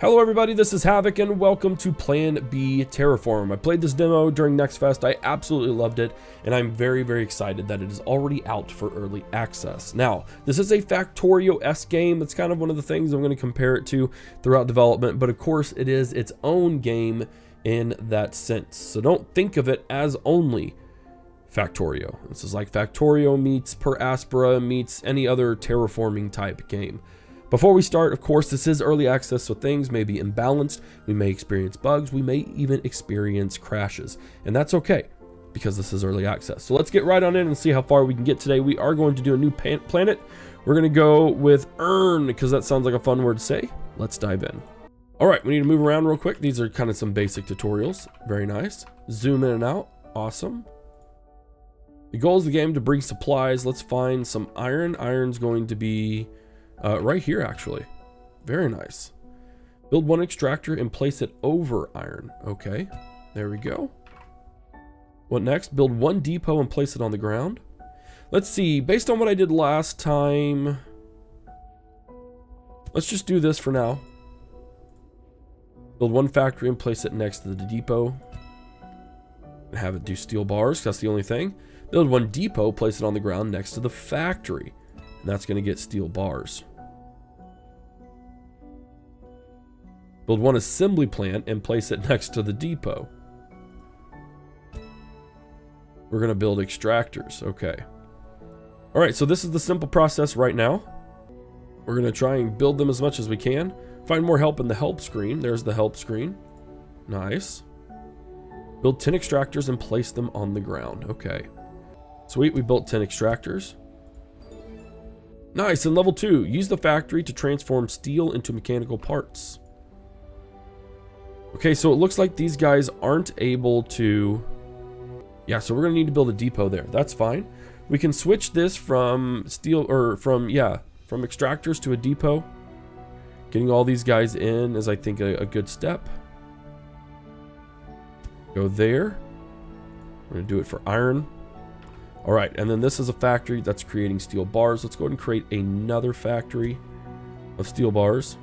Hello everybody, this is Havoc and welcome to Plan B Terraform. I played this demo during Next Fest. I absolutely loved it and I'm very excited that it is already out for early access. Now, this is a Factorio-esque game. That's kind of one of the things I'm going to compare it to throughout development, but of course it is its own game in that sense. So don't think of it as only Factorio. This is like Factorio meets Per Aspera meets any other terraforming type game. Before we start, of course, this is early access, so things may be imbalanced. We may experience bugs. We may even experience crashes. And that's okay, because this is early access. So let's get right on in and see how far we can get today. We are going to do a new planet. We're going to go with Earn, because that sounds like a fun word to say. Let's dive in. All right, we need to move around real quick. These are kind of some basic tutorials. Very nice. Zoom in and out. Awesome. The goal of the game to bring supplies. Let's find some iron. Iron's going to be... right here, actually. Very nice. Build one extractor and place it over iron. Okay, there we go. What next? Build one depot and place it on the ground. Let's see, based on what I did last time, let's just do this for now. Build one factory and place it next to the depot. And have it do steel bars, that's the only thing. Build one depot, place it on the ground next to the factory. And that's going to get steel bars. Build one assembly plant and place it next to the depot. We're going to build extractors. Okay. All right, so this is the simple process right now. We're going to try and build them as much as we can. Find more help in the help screen. There's the help screen. Nice. Build 10 extractors and place them on the ground. Okay. Sweet, we built 10 extractors. Nice, and level 2, use the factory to transform steel into mechanical parts. Okay, so it looks like these guys aren't able to... Yeah, so we're gonna need to build a depot there. That's fine. We can switch this from steel, or from extractors to a depot. Getting all these guys in is, I think, a good step. Go there. We're gonna do it for iron. All right, and then this is a factory that's creating steel bars. Let's go ahead and create another factory of steel bars.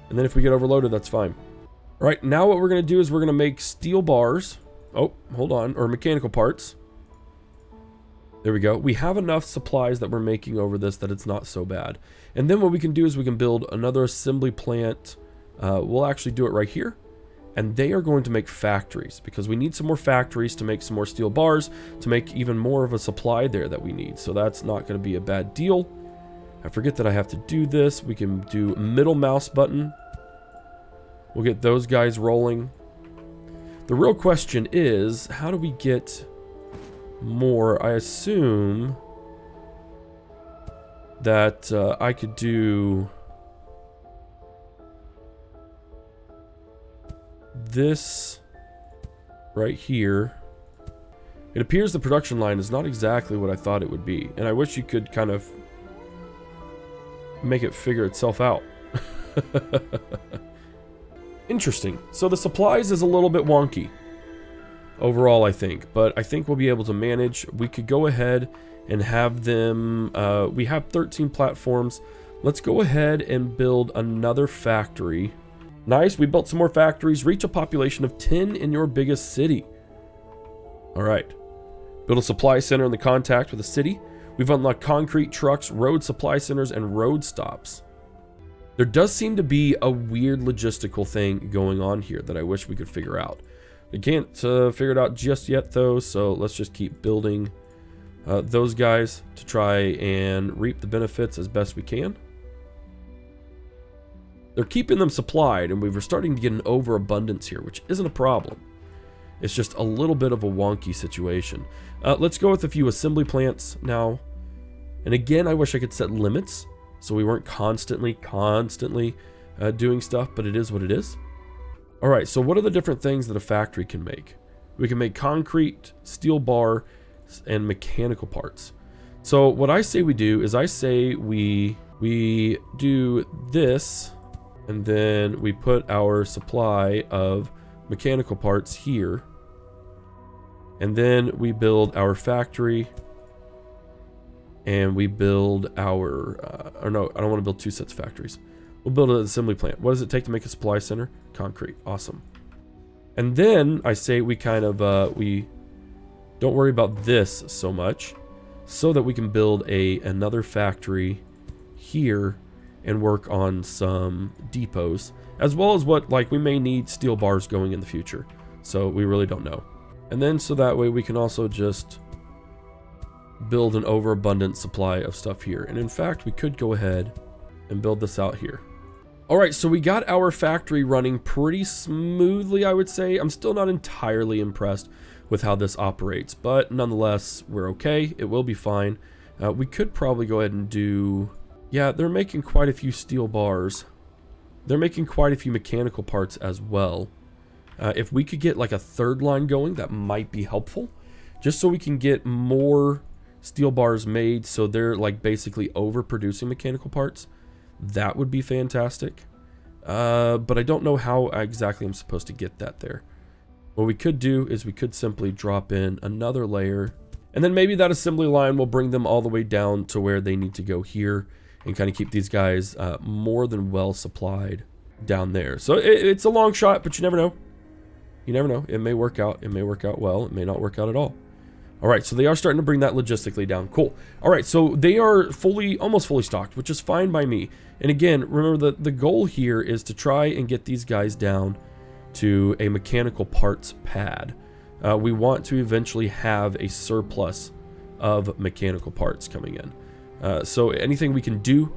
And then if we get overloaded, that's fine. All right, now what we're going to do is we're going to make steel bars. Oh, hold on, or mechanical parts. There we go. We have enough supplies that we're making over this that it's not so bad. And then what we can do is we can build another assembly plant. We'll actually do it right here. And they are going to make factories because we need some more factories to make some more steel bars to make even more of a supply there that we need. So that's not going to be a bad deal. I forget that I have to do this. We can do middle mouse button. We'll get those guys rolling. The real question is, how do we get more? I assume that I could do... this right here. It appears the production line is not exactly what I thought it would be, and I wish you could kind of make it figure itself out. Interesting. So the supplies is a little bit wonky overall, I think, but I think we'll be able to manage. We could go ahead and have them, we have 13 platforms. Let's go ahead and build another factory. Nice, we built some more factories. Reach a population of 10 in your biggest city. All right. Build a supply center in the contact with the city. We've unlocked concrete trucks, road supply centers, and road stops. There does seem to be a weird logistical thing going on here that I wish we could figure out. We can't figure it out just yet, though, so let's just keep building those guys to try and reap the benefits as best we can. They're keeping them supplied, and we were starting to get an overabundance here, which isn't a problem. It's just a little bit of a wonky situation. Let's go with a few assembly plants now. And again, I wish I could set limits, so we weren't constantly doing stuff, but it is what it is. All right, so what are the different things that a factory can make? We can make concrete, steel bar, and mechanical parts. So what I say we do is I say we do this... and then we put our supply of mechanical parts here. And then we build our factory and we build our, or no, I don't want to build 2 sets of factories. We'll build an assembly plant. What does it take to make a supply center? Concrete. Awesome. And then I say we kind of, we don't worry about this so much, so that we can build another factory here and work on some depots, as well as what, like, we may need steel bars going in the future. So we really don't know. And then so that way we can also just build an overabundant supply of stuff here. And in fact, we could go ahead and build this out here. All right, so we got our factory running pretty smoothly, I would say. I'm still not entirely impressed with how this operates, but nonetheless, we're okay. It will be fine. We could probably go ahead and do... Yeah, they're making quite a few steel bars. They're making quite a few mechanical parts as well. If we could get like a 3rd line going, that might be helpful. Just so we can get more steel bars made so they're like basically overproducing mechanical parts. That would be fantastic. But I don't know how exactly I'm supposed to get that there. What we could do is we could simply drop in another layer. And then maybe that assembly line will bring them all the way down to where they need to go here. And kind of keep these guys more than well supplied down there. So it's a long shot, but you never know. You never know. It may work out. It may work out well. It may not work out at all. All right, so they are starting to bring that logistically down. Cool. All right, so they are almost fully stocked, which is fine by me. And again, remember the goal here is to try and get these guys down to a mechanical parts pad. We want to eventually have a surplus of mechanical parts coming in. So anything we can do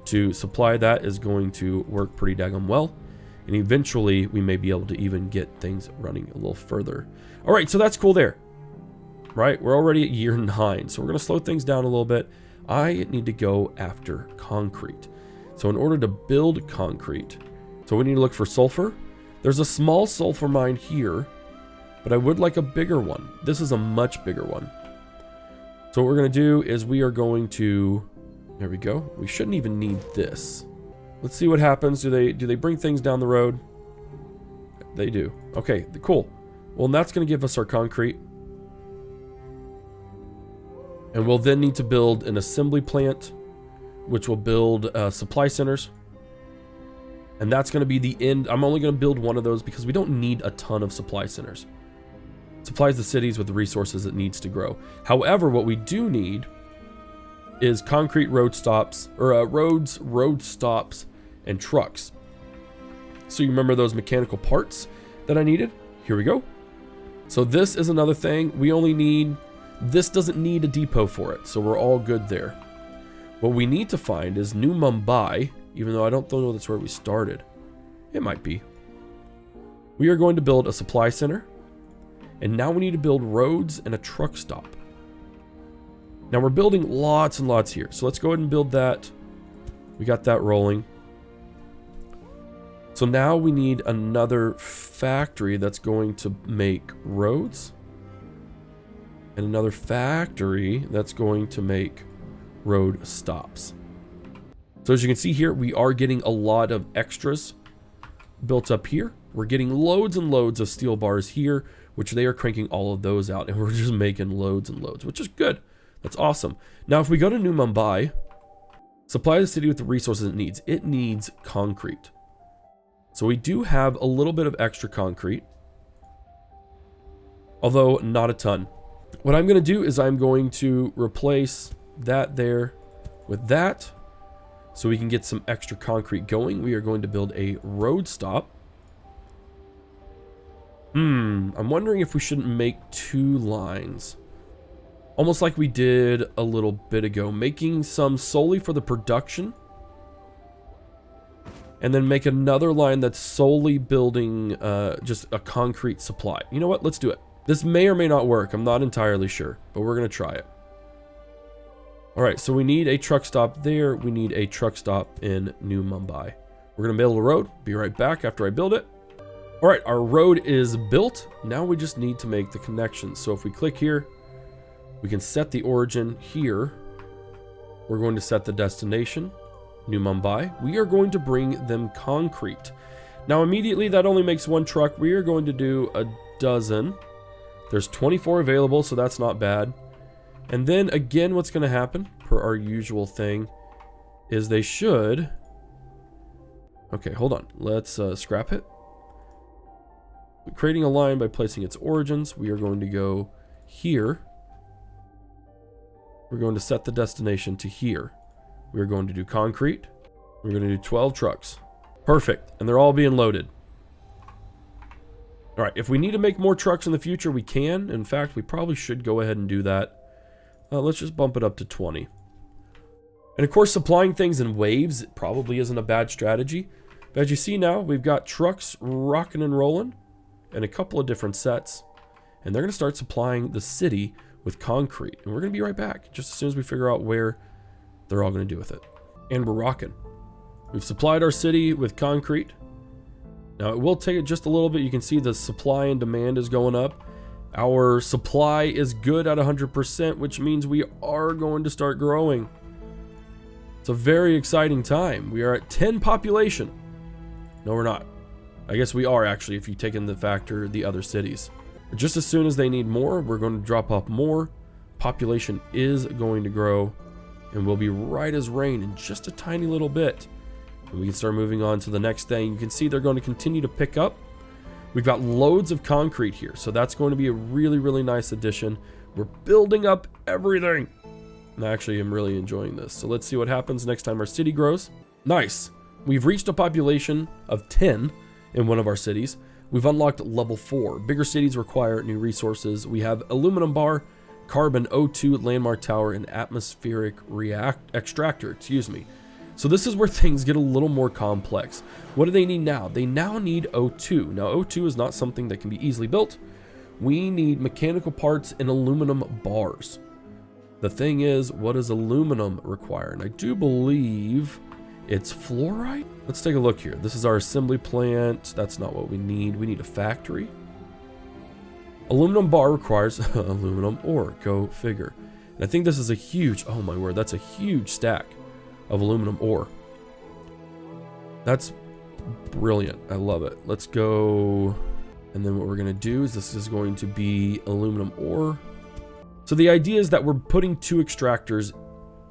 to supply that is going to work pretty daggone well. And eventually we may be able to even get things running a little further. All right, so that's cool there. Right, we're already at year 9, so we're going to slow things down a little bit. I need to go after concrete. So in order to build concrete, so we need to look for sulfur. There's a small sulfur mine here, but I would like a bigger one. This is a much bigger one. So what we're going to do is we are going to, there we go. We shouldn't even need this. Let's see what happens. Do they bring things down the road? They do. Okay, cool. Well, that's going to give us our concrete. And we'll then need to build an assembly plant, which will build supply centers. And that's going to be the end. I'm only going to build one of those because we don't need a ton of supply centers. Supplies the cities with the resources it needs to grow. However, what we do need is concrete road stops, or road stops, and trucks. So you remember those mechanical parts that I needed? Here we go. So this is another thing. We only need, this doesn't need a depot for it, so we're all good there. What we need to find is New Mumbai, even though I don't know that's where we started. It might be. We are going to build a supply center. And now we need to build roads and a truck stop. Now we're building lots and lots here. So let's go ahead and build that. We got that rolling. So now we need another factory that's going to make roads. And another factory that's going to make road stops. So as you can see here, we are getting a lot of extras built up here. We're getting loads and loads of steel bars here, which they are cranking all of those out, and we're just making loads and loads, which is good. That's awesome. Now, if we go to New Mumbai, supply the city with the resources it needs. It needs concrete. So we do have a little bit of extra concrete, although not a ton. What I'm going to do is I'm going to replace that there with that, so we can get some extra concrete going. We are going to build a road stop. I'm wondering if we shouldn't make 2 lines. Almost like we did a little bit ago. Making some solely for the production. And then make another line that's solely building just a concrete supply. You know what? Let's do it. This may or may not work. I'm not entirely sure. But we're going to try it. Alright, so we need a truck stop there. We need a truck stop in New Mumbai. We're going to build a road. Be right back after I build it. All right, our road is built. Now we just need to make the connections. So if we click here, we can set the origin here. We're going to set the destination, New Mumbai. We are going to bring them concrete. Now immediately that only makes 1 truck. We are going to do a dozen. There's 24 available, so that's not bad. And then again, what's going to happen? per our usual thing, is they should... Okay, hold on. Let's scrap it. Creating a line by placing its origins. We are going to go here. We're going to set the destination to here. We're going to do concrete. We're going to do 12 trucks. Perfect. And they're all being loaded. All right, if we need to make more trucks in the future, we can. In fact, we probably should go ahead and do that. Let's just bump it up to 20. And of course, supplying things in waves probably isn't a bad strategy. But as you see now, we've got trucks rocking and rolling in a couple of different sets. And they're going to start supplying the city with concrete. And we're going to be right back just as soon as we figure out where they're all going to do with it. And we're rocking. We've supplied our city with concrete. Now it will take it just a little bit. You can see the supply and demand is going up. Our supply is good at 100%, which means we are going to start growing. It's a very exciting time. We are at 10 population. No, we're not. I guess we are actually, if you take into factor the other cities. But just as soon as they need more, we're going to drop up more. Population is going to grow, and we'll be right as rain in just a tiny little bit. And we can start moving on to the next thing. You can see they're going to continue to pick up. We've got loads of concrete here, so that's going to be a really, really nice addition. We're building up everything. And I actually am really enjoying this. So let's see what happens next time our city grows. Nice. We've reached a population of 10 in one of our cities. We've unlocked level 4. Bigger cities require new resources. We have aluminum bar, carbon, O2, landmark tower, and atmospheric extractor, So this is where things get a little more complex. What do they need now? They now need O2. Now O2 is not something that can be easily built. We need mechanical parts and aluminum bars. The thing is, what does aluminum require? And I do believe it's fluorite. Let's take a look here. This is our assembly plant. That's not what we need. We need a factory. Aluminum bar requires aluminum ore. Go figure. And I think this is a huge, oh my word, that's a huge stack of aluminum ore. That's brilliant. I love it. Let's go. And then what we're going to do is this is going to be aluminum ore. So the idea is that we're putting 2 extractors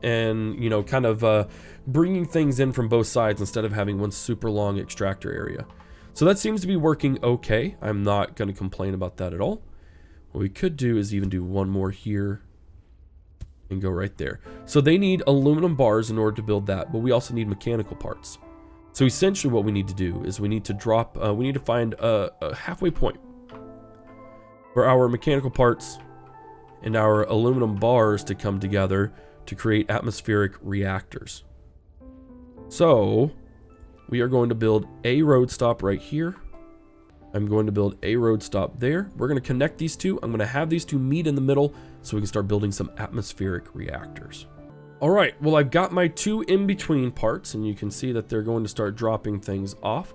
and, you know, kind of bringing things in from both sides instead of having one super long extractor area. So that seems to be working okay. I'm not going to complain about that at all. What we could do is even do one more here and go right there. So they need aluminum bars in order to build that, but we also need mechanical parts. So essentially what we need to do is we need to drop, we need to find a halfway point for our mechanical parts and our aluminum bars to come together to create atmospheric reactors. So we are going to build a road stop right here. I'm going to build a road stop there. We're going to connect these two. I'm going to have these two meet in the middle so we can start building some atmospheric reactors. All right, well, I've got my 2 in-between parts, and you can see that they're going to start dropping things off.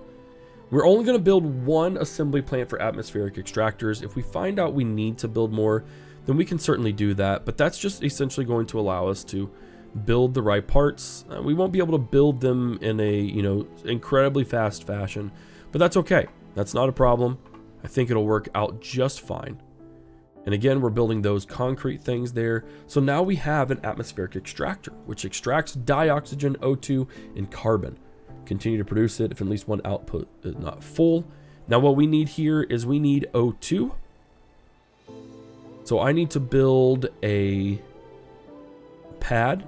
We're only going to build 1 assembly plant for atmospheric extractors. If we find out we need to build more, then we can certainly do that, but that's just essentially going to allow us to build the right parts. We won't be able to build them in a, you know, incredibly fast fashion, but that's okay. That's not a problem. I think it'll work out just fine. And again, we're building those concrete things there. So now we have an atmospheric extractor, which extracts dioxygen, O2, and carbon. Continue to produce it if at least one output is not full. Now what we need here is we need O2. So I need to build a pad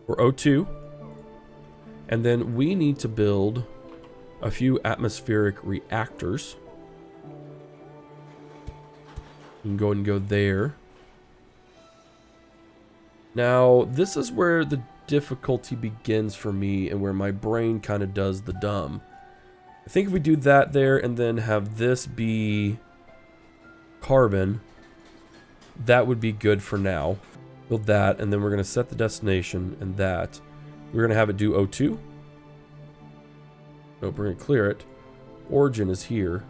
for O2. And then we need to build a few atmospheric reactors. You can go and go there. Now, this is where the difficulty begins for me and where my brain kind of does the dumb. I think if we do that there and then have this be carbon, that would be good for now. Build that, and then we're going to set the destination and that. We're going to have it do O2. Nope, we're going to clear it. Origin is here.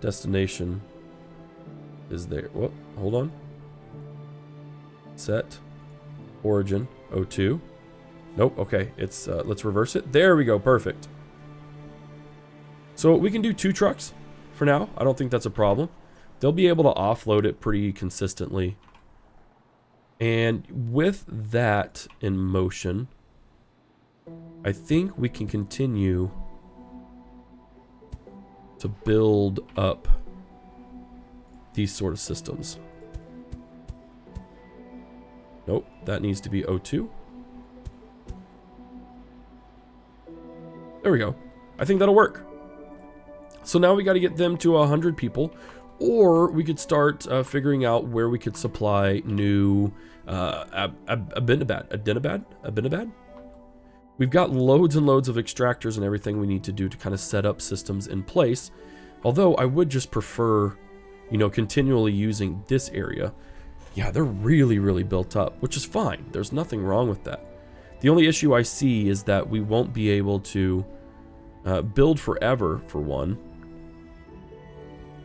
Destination is there. Whoop, hold on. Set. Origin. O2. Nope, okay. It's let's reverse it. There we go. Perfect. So we can do 2 trucks for now. I don't think that's a problem. They'll be able to offload it pretty consistently. And with that in motion, I think we can continue to build up these sort of systems. Nope, that needs to be O2. There we go. I think that'll work. So now we got to get them to 100 people, or we could start figuring out where we could supply new Abinabad. We've got loads and loads of extractors and everything we need to do to kind of set up systems in place. Although I would just prefer, you know, continually using this area. Yeah, they're really, really built up, which is fine. There's nothing wrong with that. The only issue I see is that we won't be able to build forever, for one.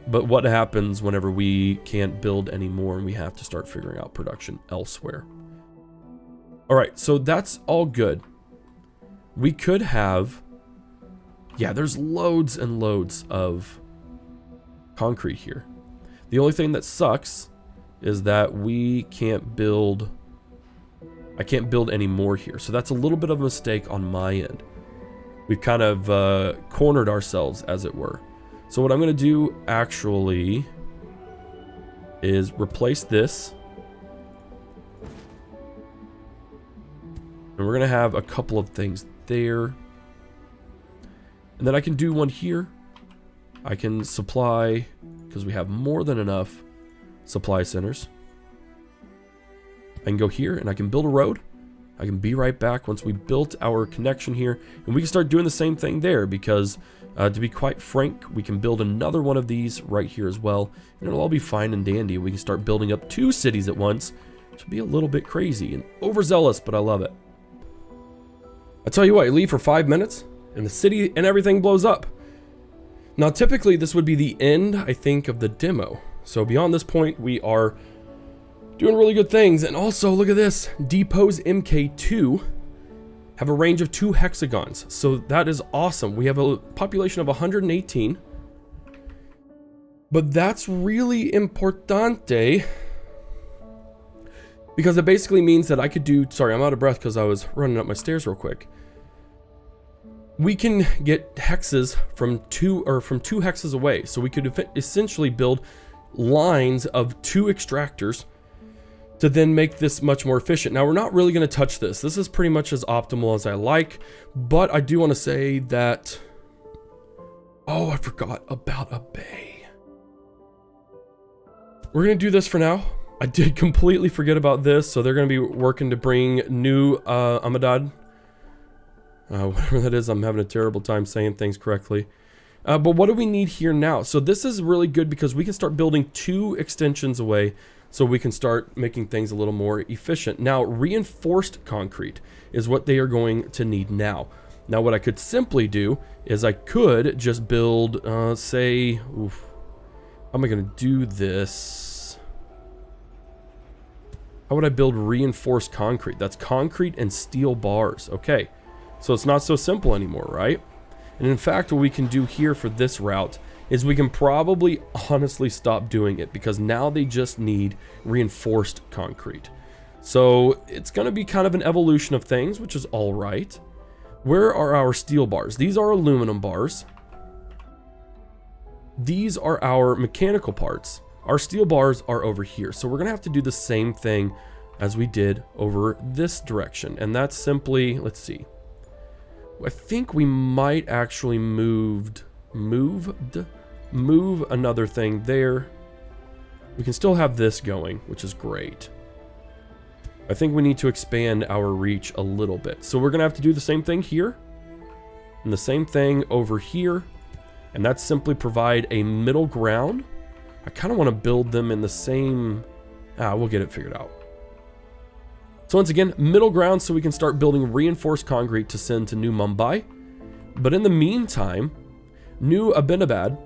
But what happens whenever we can't build anymore and we have to start figuring out production elsewhere? All right, so that's all good. We could have, yeah, there's loads and loads of concrete here. The only thing that sucks is that we can't build, I can't build any more here. So that's a little bit of a mistake on my end. We've kind of cornered ourselves, as it were. So what I'm going to do actually is replace this. And we're going to have a couple of things there. And then I can do one here. I can supply, because we have more than enough supply centers. I can go here and I can build a road. I can be right back once we built our connection here. And we can start doing the same thing there because, to be quite frank, we can build another one of these right here as well. And it'll all be fine and dandy. We can start building up 2 cities at once, which will be a little bit crazy and overzealous, but I love it. I tell you what, you leave for 5 minutes and the city and everything blows up. Now, typically this would be the end, I think, of the demo. So beyond this point, we are doing really good things. And also, look at this. Depose MK2 have a range of 2 hexagons. So that is awesome. We have a population of 118. But that's really importante, because it basically means that I could do, sorry, I'm out of breath because I was running up my stairs real quick. We can get hexes from 2 hexes away. So we could essentially build lines of 2 extractors to then make this much more efficient. Now, we're not really going to touch this. This is pretty much as optimal as I like, but I do want to say that, oh, I forgot about a bay. We're going to do this for now. I did completely forget about this, so they're going to be working to bring new Amadad. Whatever that is, I'm having a terrible time saying things correctly. But what do we need here now? So this is really good because we can start building 2 extensions away so we can start making things a little more efficient. Now, reinforced concrete is what they are going to need now. Now, what I could simply do is I could just build, say, oof, how am I going to do this? How would I build reinforced concrete? That's concrete and steel bars. Okay, so it's not so simple anymore, right? And in fact, what we can do here for this route is we can probably honestly stop doing it because now they just need reinforced concrete. So it's going to be kind of an evolution of things, which is all right. Where are our steel bars? These are aluminum bars. These are our mechanical parts. Our steel bars are over here. So we're going to have to do the same thing as we did over this direction. And that's simply, let's see. I think we might actually move another thing there. We can still have this going, which is great. I think we need to expand our reach a little bit. So we're going to have to do the same thing here and the same thing over here. And that's simply provide a middle ground. I kind of want to build them in the same, we'll get it figured out. So once again, middle ground so we can start building reinforced concrete to send to New Mumbai. But in the meantime, New Aminabad,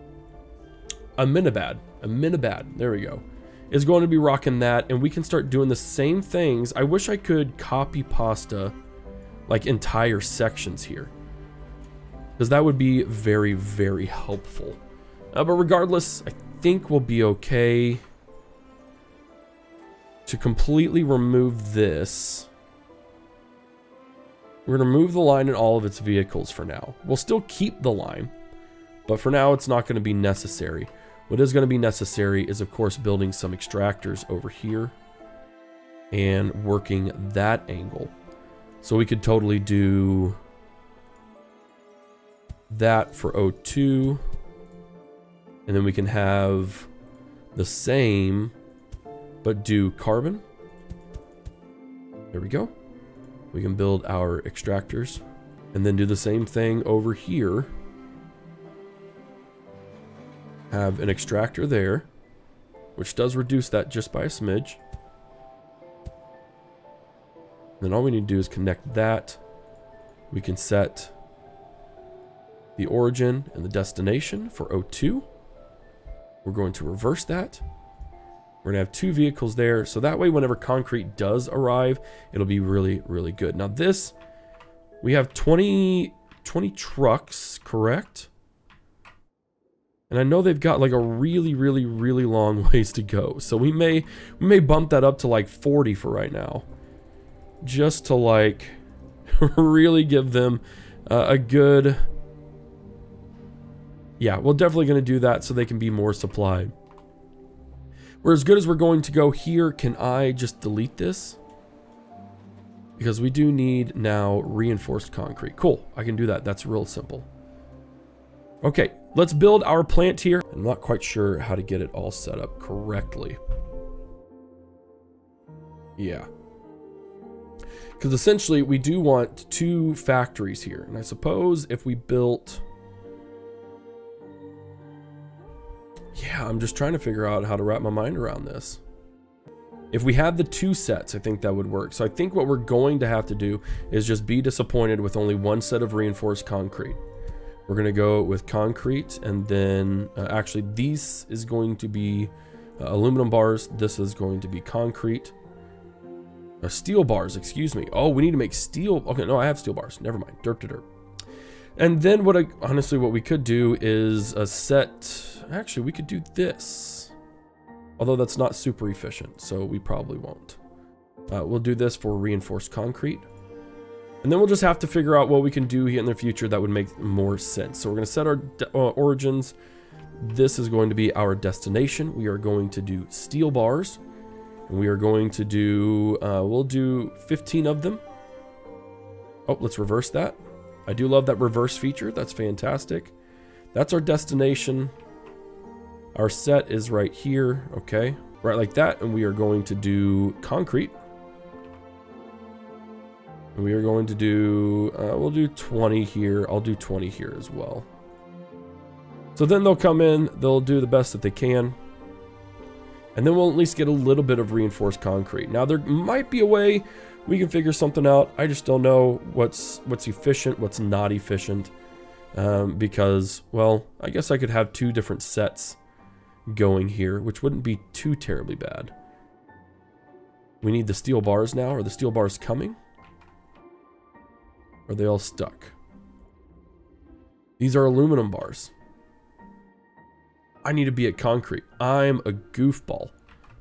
there we go, is going to be rocking that, and we can start doing the same things. I wish I could copy pasta like entire sections here, because that would be very, very helpful. But regardless, I think we'll be okay. to completely remove this, we're going to remove the line in all of its vehicles for now. We'll still keep the line, but for now it's not going to be necessary. What is going to be necessary is, of course, building some extractors over here and working that angle. So we could totally do that for O2, and then we can have the same, but do carbon. There we go. We can build our extractors, and then do the same thing over here. Have an extractor there, which does reduce that just by a smidge. Then all we need to do is connect that. We can set the origin and the destination for O2. We're going to reverse that. We're gonna have 2 vehicles there, so that way whenever concrete does arrive, it'll be really, really good. Now this, we have 20 trucks, correct? And I know they've got like a really, really, really long ways to go. So we may bump that up to like 40 for right now, just to like really give them a good. Yeah, we're definitely going to do that so they can be more supplied. We're as good as we're going to go here. Can I just delete this? Because we do need now reinforced concrete. Cool, I can do that. That's real simple. Okay, let's build our plant here. I'm not quite sure how to get it all set up correctly. Yeah. Because essentially we do want 2 factories here. And I suppose if we built... Yeah, I'm just trying to figure out how to wrap my mind around this. If we had the 2 sets, I think that would work. So I think what we're going to have to do is just be disappointed with only 1 set of reinforced concrete. We're going to go with concrete, and then actually these is going to be aluminum bars. This is going to be concrete. Steel bars, excuse me. Oh, we need to make steel. Okay, no, I have steel bars. Never mind. Derp to derp. And then honestly, what we could do is a set. Actually, we could do this. Although that's not super efficient, so we probably won't. We'll do this for reinforced concrete. And then we'll just have to figure out what we can do here in the future that would make more sense. So we're going to set our origins. This is going to be our destination. We are going to do steel bars. And we are going to do, we'll do 15 of them. Oh, let's reverse that. I do love that reverse feature. That's fantastic. That's our destination. Our set is right here. Okay. Right like that. And we are going to do concrete. And we are going to do, we'll do 20 here. I'll do 20 here as well. So then they'll come in. They'll do the best that they can. And then we'll at least get a little bit of reinforced concrete. Now there might be a way we can figure something out. I just don't know what's efficient, what's not efficient. Because, well, I guess I could have 2 different sets going here, which wouldn't be too terribly bad. We need the steel bars now. Are the steel bars coming? Are they all stuck? These are aluminum bars. I need to be at concrete. I'm a goofball.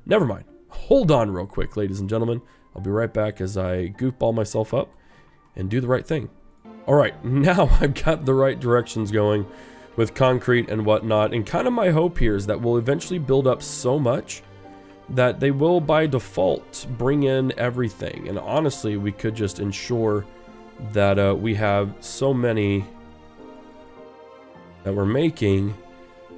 Never mind. Hold on real quick, ladies and gentlemen. I'll be right back as I goofball myself up and do the right thing. All right, now I've got the right directions going with concrete and whatnot. And kind of my hope here is that we'll eventually build up so much that they will by default bring in everything. And honestly, we could just ensure that we have so many that we're making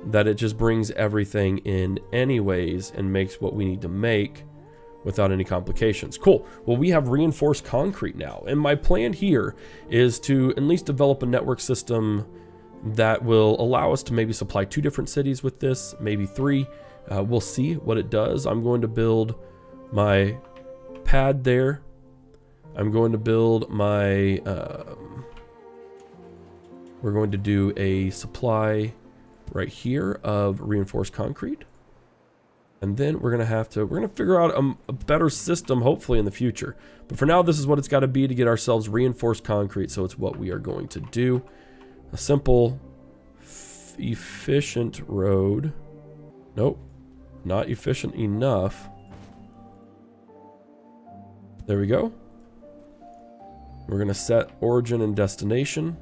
that it just brings everything in anyways and makes what we need to make without any complications. Cool. Well, we have reinforced concrete now. And my plan here is to at least develop a network system that will allow us to maybe supply 2 different cities with this, maybe 3. We'll see what it does. I'm going to build my pad there. I'm going to build my, we're going to do a supply right here of reinforced concrete. And then we're going to figure out a better system, hopefully in the future. But for now, this is what it's got to be to get ourselves reinforced concrete. So it's what we are going to do. A simple, efficient road. Nope, not efficient enough. There we go. We're going to set origin and destination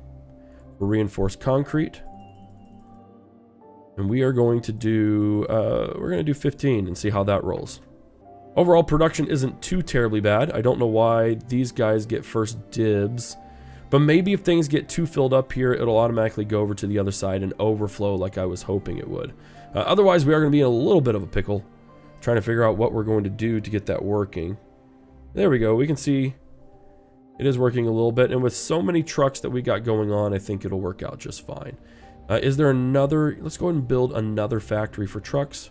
for reinforced concrete. And we are going to do, we're going to do 15 and see how that rolls. Overall, production isn't too terribly bad. I don't know why these guys get first dibs. But maybe if things get too filled up here, it'll automatically go over to the other side and overflow like I was hoping it would. Otherwise, we are going to be in a little bit of a pickle, trying to figure out what we're going to do to get that working. There we go. We can see it is working a little bit. And with so many trucks that we got going on, I think it'll work out just fine. Is there another... Let's go ahead and build another factory for trucks.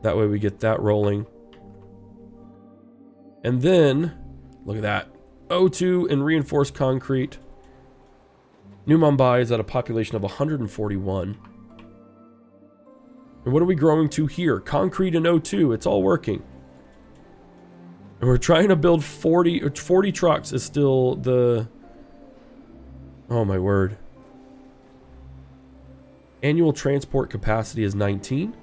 That way we get that rolling. And then, look at that. O2 and reinforced concrete. New Mumbai is at a population of 141. And what are we growing to here? Concrete and O2. It's all working. And we're trying to build 40 trucks is still the... Oh my word. Annual transport capacity is 19.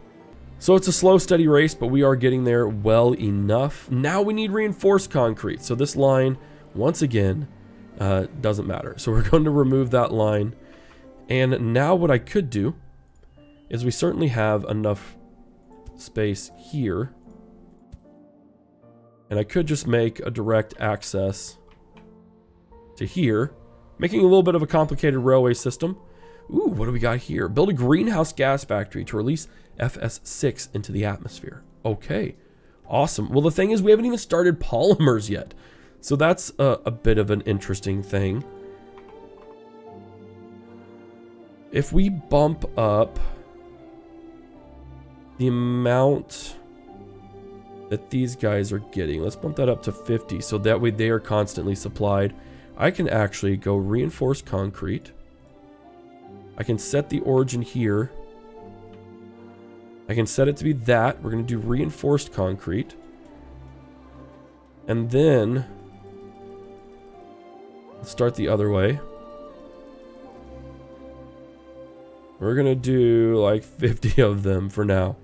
So it's a slow, steady race, but we are getting there well enough. Now we need reinforced concrete. So this line, once again, doesn't matter. So we're going to remove that line. And now what I could do is we certainly have enough space here. And I could just make a direct access to here, making a little bit of a complicated railway system. Ooh, what do we got here? Build a greenhouse gas factory to release FS6 into the atmosphere. Okay, awesome. Well, the thing is, we haven't even started polymers yet. So that's a bit of an interesting thing. If we bump up the amount that these guys are getting, let's bump that up to 50, so that way they are constantly supplied. I can actually go reinforced concrete. I can set the origin here. I can set it to be that. We're going to do reinforced concrete. And then let's start the other way. We're going to do like 50 of them for now.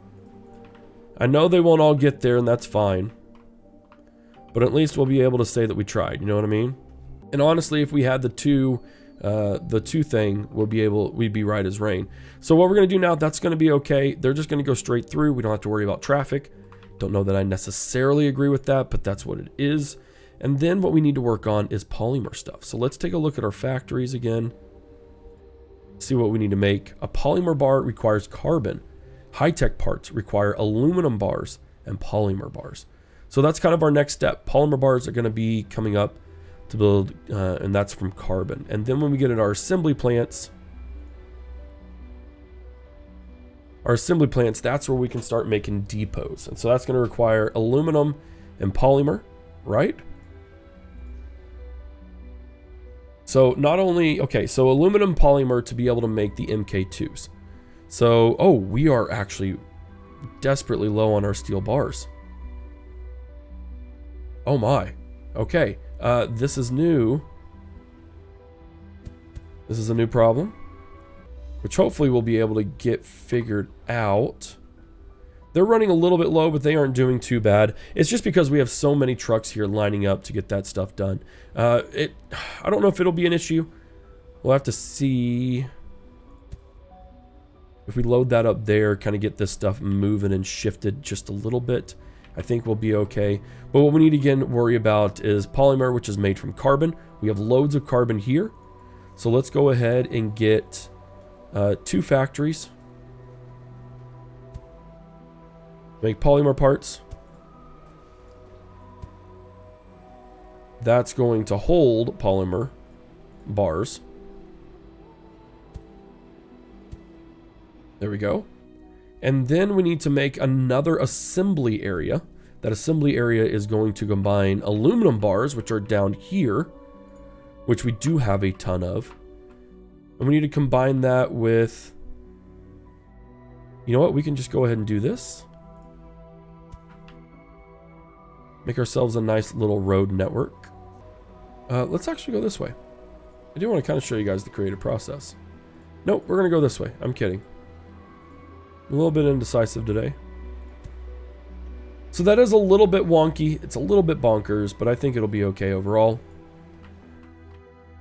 I know they won't all get there, and that's fine. But at least we'll be able to say that we tried, you know what I mean? And honestly, if we had the two thing, we'd be right as rain. So what we're going to do now, that's going to be okay. They're just going to go straight through. We don't have to worry about traffic. Don't know that I necessarily agree with that, but that's what it is. And then what we need to work on is polymer stuff. So let's take a look at our factories again. See what we need to make. A polymer bar requires carbon. High-tech parts require aluminum bars and polymer bars. So that's kind of our next step. Polymer bars are going to be coming up to build, and that's from carbon. And then when we get at our assembly plants, that's where we can start making depots. And so that's going to require aluminum and polymer, right? So not only, okay, so aluminum polymer to be able to make the MK2s. So, oh, we are actually desperately low on our steel bars. Oh my. Okay. This is new. This is a new problem, which hopefully we'll be able to get figured out. They're running a little bit low, but they aren't doing too bad. It's just because we have so many trucks here lining up to get that stuff done. I don't know if it'll be an issue. We'll have to see. If we load that up there, kind of get this stuff moving and shifted just a little bit, I think we'll be okay. But what we need to again worry about is polymer, which is made from carbon. We have loads of carbon here. So let's go ahead and get 2 factories. Make polymer parts. That's going to hold polymer bars. There we go. And then we need to make another assembly area. That assembly area is going to combine aluminum bars, which are down here, which we do have a ton of. And we need to combine that with, you know what, we can just go ahead and do this. Make ourselves a nice little road network. Let's actually go this way. I do want to kind of show you guys the creative process. Nope, we're going to go this way. I'm kidding. A little bit indecisive today. So that is a little bit wonky. It's a little bit bonkers, but I think it'll be okay overall.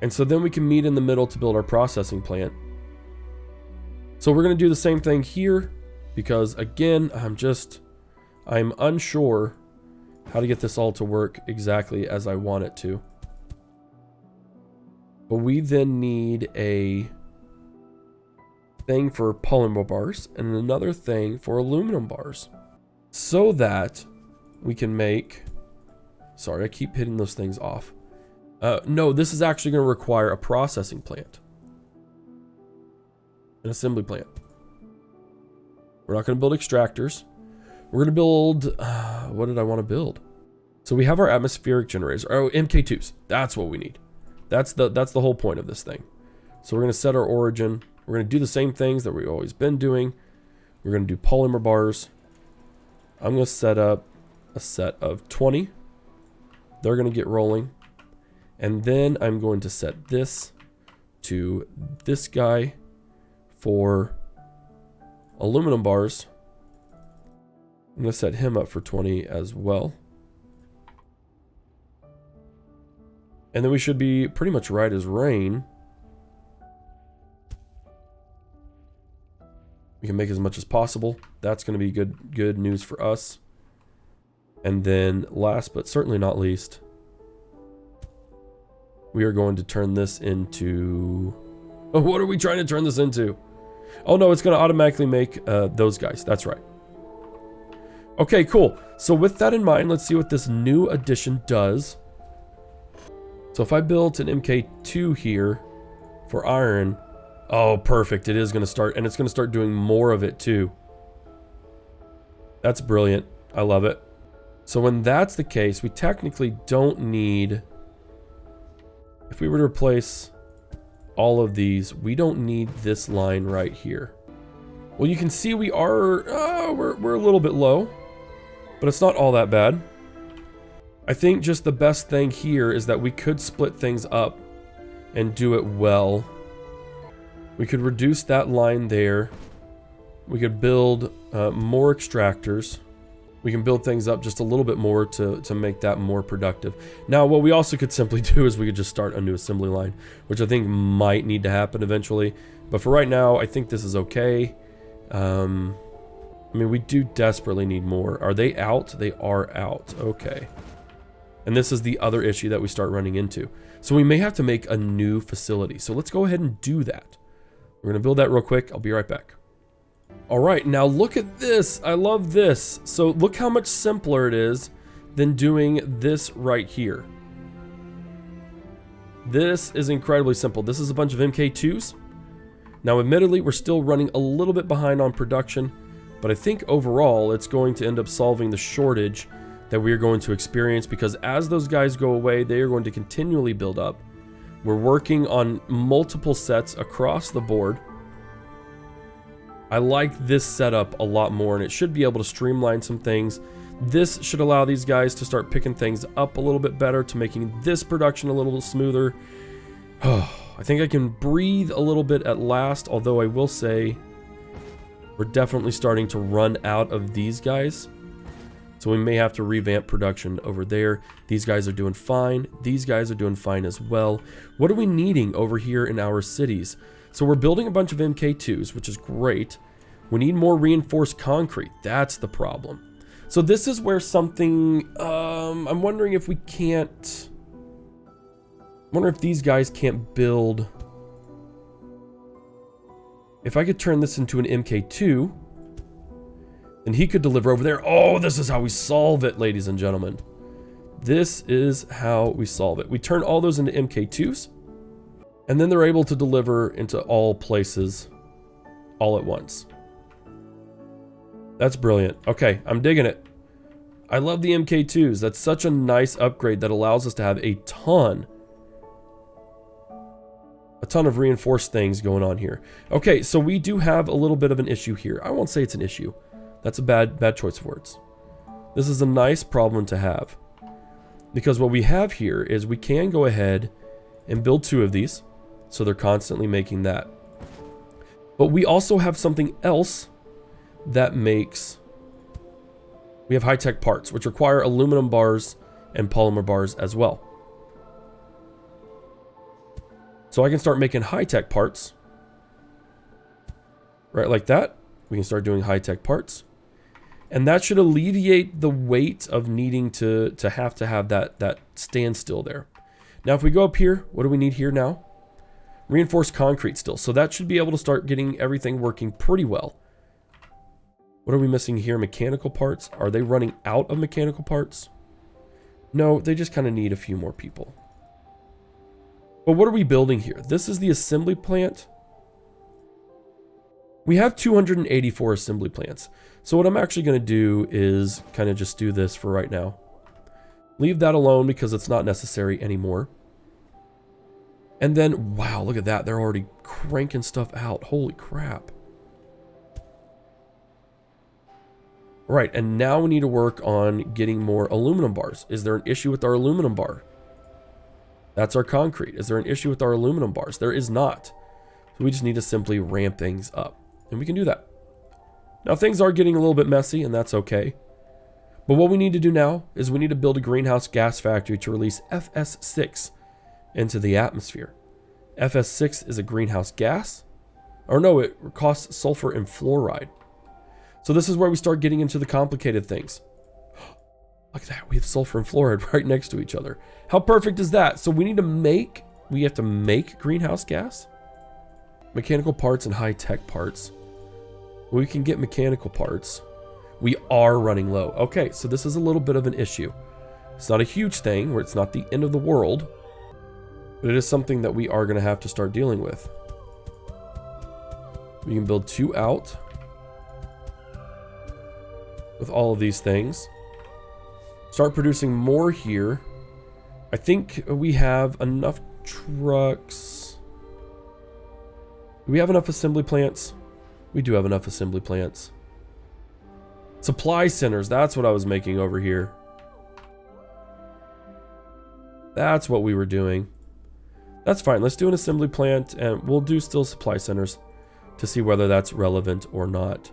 And so then we can meet in the middle to build our processing plant. So we're going to do the same thing here because, again, I'm unsure how to get this all to work exactly as I want it to. But we then need a thing for polymer bars and another thing for aluminum bars so that we can make... Sorry, I keep hitting those things off. No, this is actually going to require a processing plant. An assembly plant. We're not going to build extractors. We're going to build... what did I want to build? So we have our atmospheric generators. Oh, MK2s. That's what we need. That's the whole point of this thing. So we're going to set our origin. We're going to do the same things that we've always been doing. We're going to do polymer bars. I'm going to set up a set of 20. They're going to get rolling. And then I'm going to set this to this guy for aluminum bars. I'm going to set him up for 20 as well. And then we should be pretty much right as rain. We can make as much as possible. That's going to be good news for us. And then last but certainly not least, we are going to turn this into... Oh, what are we trying to turn this into? Oh no, it's going to automatically make those guys. That's right. Okay, cool. So with that in mind, let's see what this new addition does. So if I built an MK2 here for iron, oh, perfect. It is going to start, and it's going to start doing more of it too. That's brilliant. I love it. So when that's the case, we technically don't need... If we were to replace all of these, we don't need this line right here. Well, you can see we are, we're a little bit low, but it's not all that bad. I think just the best thing here is that we could split things up and do it well. We could reduce that line there. We could build more extractors. We can build things up just a little bit more to make that more productive. Now, what we also could simply do is we could just start a new assembly line, which I think might need to happen eventually. But for right now, I think this is okay. I mean, we do desperately need more. Are they out? They are out. Okay. And this is the other issue that we start running into. So we may have to make a new facility. So let's go ahead and do that. We're going to build that real quick. I'll be right back. All right, now look at this. I love this. So look how much simpler it is than doing this right here. This is incredibly simple. This is a bunch of MK2s. Now, admittedly, we're still running a little bit behind on production, but I think overall it's going to end up solving the shortage that we're going to experience, because as those guys go away, they are going to continually build up. We're working on multiple sets across the board. I like this setup a lot more, and it should be able to streamline some things. This should allow these guys to start picking things up a little bit better, to making this production a little bit smoother. I think I can breathe a little bit at last, although I will say we're definitely starting to run out of these guys. So we may have to revamp production over there. These guys are doing fine. These guys are doing fine as well. What are we needing over here in our cities? So we're building a bunch of MK2s, which is great. We need more reinforced concrete. That's the problem. So this is where something... I'm wondering if we can't... I wonder if these guys can't build... If I could turn this into an MK2, then he could deliver over there. Oh, this is how we solve it, ladies and gentlemen. This is how we solve it. We turn all those into MK2s, and then they're able to deliver into all places all at once. That's brilliant. Okay, I'm digging it. I love the MK2s. That's such a nice upgrade that allows us to have a ton of reinforced things going on here. Okay, so we do have a little bit of an issue here. I won't say it's an issue. That's a bad choice of words. This is a nice problem to have, because what we have here is we can go ahead and build 2 of these, so they're constantly making that. But we also have something else that makes... We have high-tech parts, which require aluminum bars and polymer bars as well. So I can start making high-tech parts. Right, like that. We can start doing high-tech parts. And that should alleviate the weight of needing to have that standstill there. Now, if we go up here, what do we need here now? Reinforced concrete still. So that should be able to start getting everything working pretty well. What are we missing here? Mechanical parts. Are they running out of mechanical parts? No, they just kind of need a few more people. But what are we building here? This is the assembly plant. We have 284 assembly plants. So what I'm actually going to do is kind of just do this for right now. Leave that alone because it's not necessary anymore. And then, wow, look at that. They're already cranking stuff out. Holy crap. Right, and now we need to work on getting more aluminum bars. Is there an issue with our aluminum bar? That's our concrete. Is there an issue with our aluminum bars? There is not. So we just need to simply ramp things up. And we can do that. Now things are getting a little bit messy, and that's okay. But what we need to do now is we need to build a greenhouse gas factory to release FS6 into the atmosphere. FS6 is a greenhouse gas. Or no, it costs sulfur and fluoride. So this is where we start getting into the complicated things. Look at that. We have sulfur and fluoride right next to each other. How perfect is that? So we have to make greenhouse gas. Mechanical parts and high-tech parts. We can get mechanical parts. We are running low. Okay, so this is a little bit of an issue. It's not a huge thing, where it's not the end of the world, but it is something that we are going to have to start dealing with. We can build 2 out with all of these things. Start producing more here. I think we have enough trucks. Do we have enough assembly plants? We do have enough assembly plants. Supply centers, that's what I was making over here. That's what we were doing. That's fine, let's do an assembly plant and we'll do still supply centers to see whether that's relevant or not.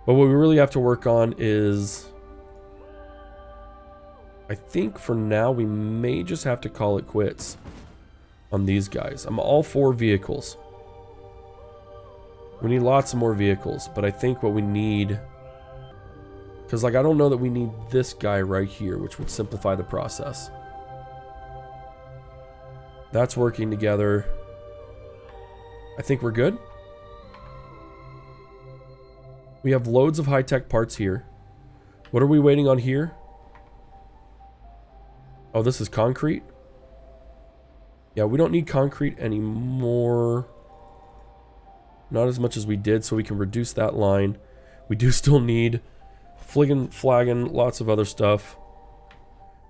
But what we really have to work on is, I think for now we may just have to call it quits on these guys. I'm all for vehicles. We need lots of more vehicles, but I think what we need, because like I don't know that we need this guy right here, which would simplify the process. That's working together. I think we're good. We have loads of high-tech parts here. What are we waiting on here? Oh, this is concrete? Yeah, we don't need concrete anymore. Not as much as we did, so we can reduce that line. We do still need flagging, lots of other stuff.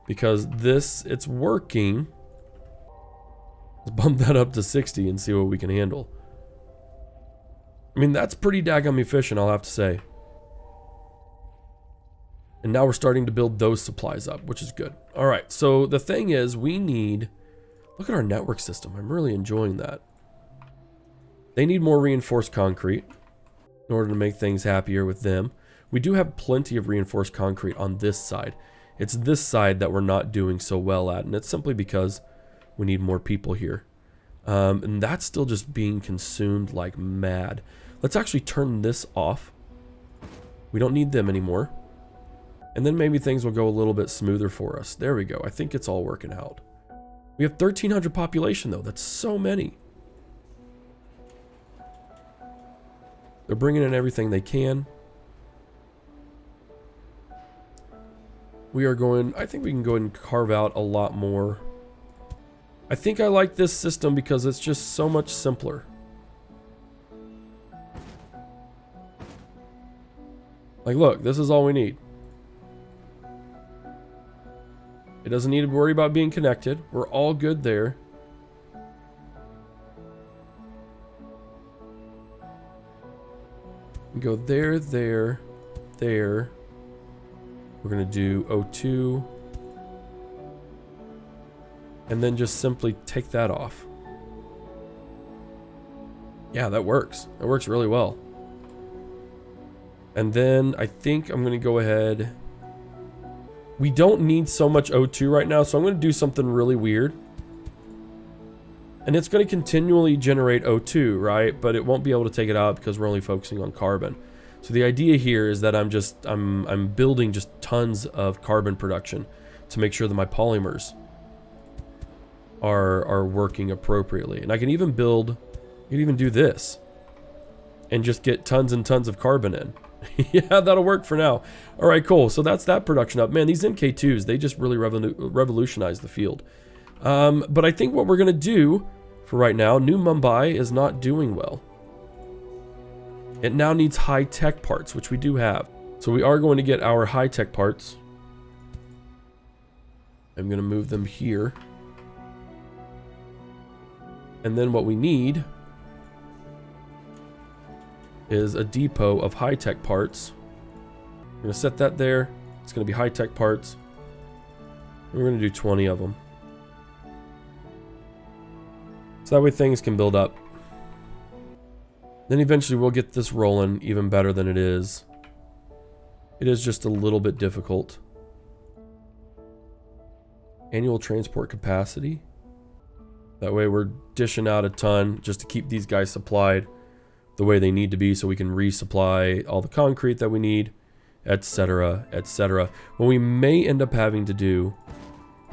Because this, it's working. Let's bump that up to 60 and see what we can handle. I mean, that's pretty daggum efficient, I'll have to say. And now we're starting to build those supplies up, which is good. All right, so the thing is, we need... Look at our network system. I'm really enjoying that. They need more reinforced concrete in order to make things happier with them. We do have plenty of reinforced concrete on this side. It's this side that we're not doing so well at, and it's simply because we need more people here. And that's still just being consumed like mad. Let's actually turn this off. We don't need them anymore. And then maybe things will go a little bit smoother for us. There we go. I think it's all working out. We have 1,300 population though. That's so many. They're bringing in everything they can. We are going... I think we can go ahead and carve out a lot more. I think I like this system because it's just so much simpler. Like, look, this is all we need. It doesn't need to worry about being connected. We're all good there. Go there, there, there. We're going to do O2. And then just simply take that off. Yeah, that works. That works really well. And then I think I'm going to go ahead. We don't need so much O2 right now, so I'm going to do something really weird. And it's going to continually generate O2, right? But it won't be able to take it out because we're only focusing on carbon. So the idea here is that I'm building just tons of carbon production to make sure that my polymers are working appropriately. And I can even do this and just get tons and tons of carbon in. Yeah, that'll work for now. All right, cool. So that's that production up. Man, these MK2s, they just really revolutionize the field. But I think what we're going to do for right now, New Mumbai is not doing well. It now needs high-tech parts, which we do have. So we are going to get our high-tech parts. I'm going to move them here. And then what we need is a depot of high-tech parts. We're going to set that there. It's going to be high-tech parts. And we're going to do 20 of them. So that way things can build up. Then eventually we'll get this rolling even better than it is. It is just a little bit difficult. Annual transport capacity. That way we're dishing out a ton just to keep these guys supplied the way they need to be so we can resupply all the concrete that we need, etc., etc. What we may end up having to do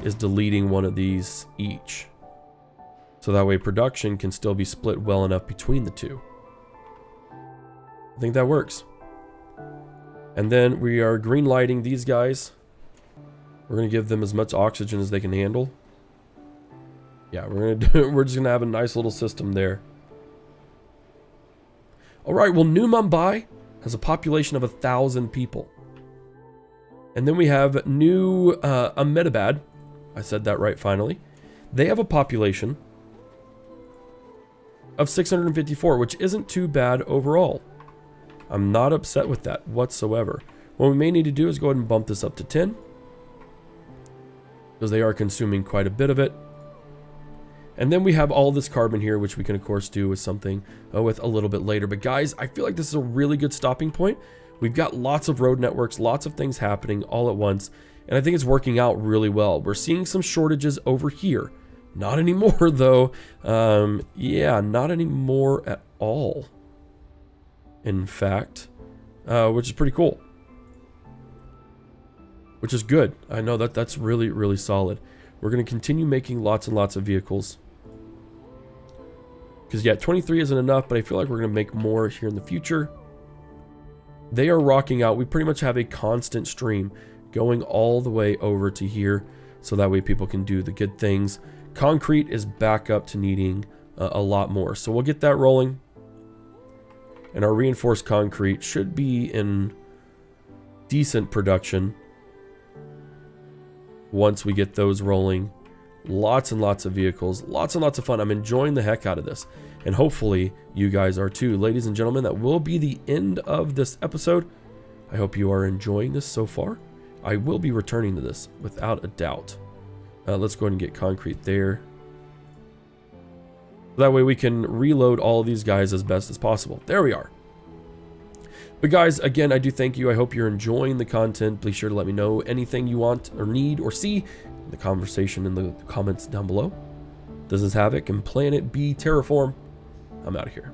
is deleting one of these each. So that way production can still be split well enough between the two. I think that works. And then we are green lighting these guys. We're going to give them as much oxygen as they can handle. Yeah, we're just going to have a nice little system there. All right, well, New Mumbai has a population of 1,000 people. And then we have New Ahmedabad. I said that right finally. They have a population of 654, which isn't too bad overall. I'm not upset with that whatsoever. What we may need to do is go ahead and bump this up to 10, because they are consuming quite a bit of it. And then we have all this carbon here, which we can of course do with something with a little bit later. But guys, I feel like this is a really good stopping point. We've got lots of road networks, lots of things happening all at once, and I think it's working out really well. We're seeing some shortages over here. Not anymore though. Yeah, not anymore at all. In fact, which is pretty cool. Which is good. I know that's really, really solid. We're going to continue making lots and lots of vehicles. Because yeah, 23 isn't enough, but I feel like we're going to make more here in the future. They are rocking out. We pretty much have a constant stream going all the way over to here. So that way people can do the good things. Concrete is back up to needing a lot more. So we'll get that rolling. And our reinforced concrete should be in decent production once we get those rolling. Lots and lots of vehicles, lots and lots of fun. I'm enjoying the heck out of this, and hopefully you guys are too. Ladies and gentlemen, that will be the end of this episode. I hope you are enjoying this so far. I will be returning to this without a doubt. Let's go ahead and get concrete there. That way we can reload all of these guys as best as possible. There we are. But guys, again, I do thank you. I hope you're enjoying the content. Be sure to let me know anything you want or need or see in the conversation in the comments down below. This is Havoc and Planet B Terraform. I'm out of here.